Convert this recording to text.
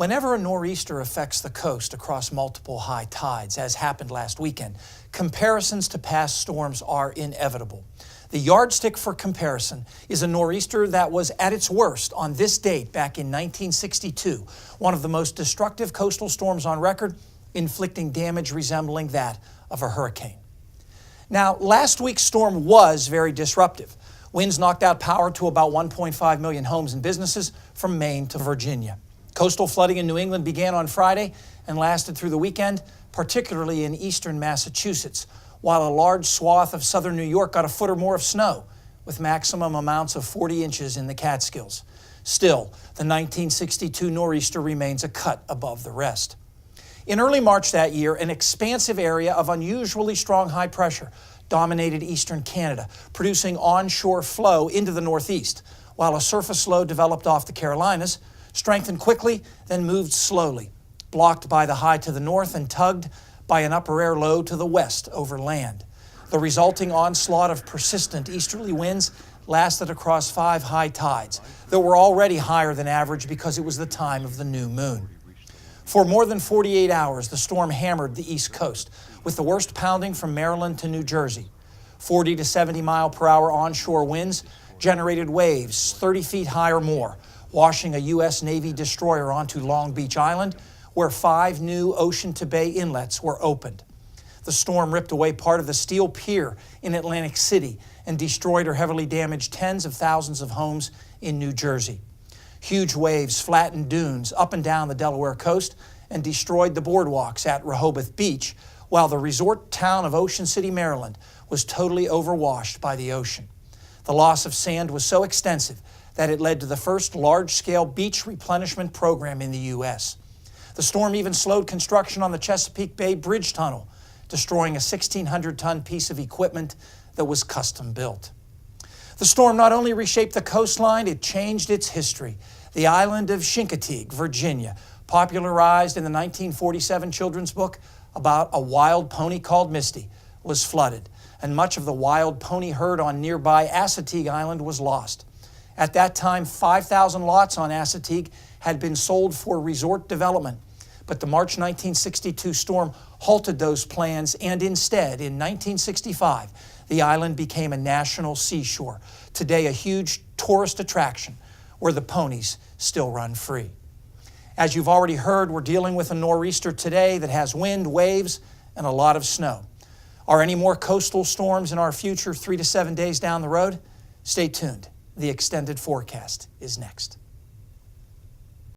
Whenever a nor'easter affects the coast across multiple high tides, as happened last weekend, comparisons to past storms are inevitable. The yardstick for comparison is a nor'easter that was at its worst on this date back in 1962, one of the most destructive coastal storms on record, inflicting damage resembling that of a hurricane. Now, last week's storm was very disruptive. Winds knocked out power to about 1.5 million homes and businesses from Maine to Virginia. Coastal flooding in New England began on Friday and lasted through the weekend, particularly in eastern Massachusetts, while a large swath of southern New York got a foot or more of snow, with maximum amounts of 40 inches in the Catskills. Still, the 1962 nor'easter remains a cut above the rest. In early March that year, an expansive area of unusually strong high pressure dominated eastern Canada, producing onshore flow into the northeast, while a surface low developed off the Carolinas, strengthened quickly, then moved slowly, blocked by the high to the north and tugged by an upper air low to the west over land. The resulting onslaught of persistent easterly winds lasted across 5 high tides that were already higher than average because it was the time of the new moon. For more than 48 hours, the storm hammered the East Coast, with the worst pounding from Maryland to New Jersey. 40 to 70 mile per hour onshore winds generated waves 30 feet high or more, washing a U.S. Navy destroyer onto Long Beach Island, where 5 new ocean-to-bay inlets were opened. The storm ripped away part of the steel pier in Atlantic City and destroyed or heavily damaged tens of thousands of homes in New Jersey. Huge waves flattened dunes up and down the Delaware coast and destroyed the boardwalks at Rehoboth Beach, while the resort town of Ocean City, Maryland, was totally overwashed by the ocean. The loss of sand was so extensive that it led to the first large-scale beach replenishment program in the U.S. The storm even slowed construction on the Chesapeake Bay Bridge Tunnel, destroying a 1,600-ton piece of equipment that was custom-built. The storm not only reshaped the coastline, it changed its history. The island of Chincoteague, Virginia, popularized in the 1947 children's book about a wild pony called Misty, was flooded, and much of the wild pony herd on nearby Assateague Island was lost. At that time, 5,000 lots on Assateague had been sold for resort development, but the March 1962 storm halted those plans, and instead, in 1965, the island became a national seashore, today a huge tourist attraction where the ponies still run free. As you've already heard, we're dealing with a nor'easter today that has wind, waves, and a lot of snow. Are any more coastal storms in our future 3 to 7 days down the road? Stay tuned. The extended forecast is next.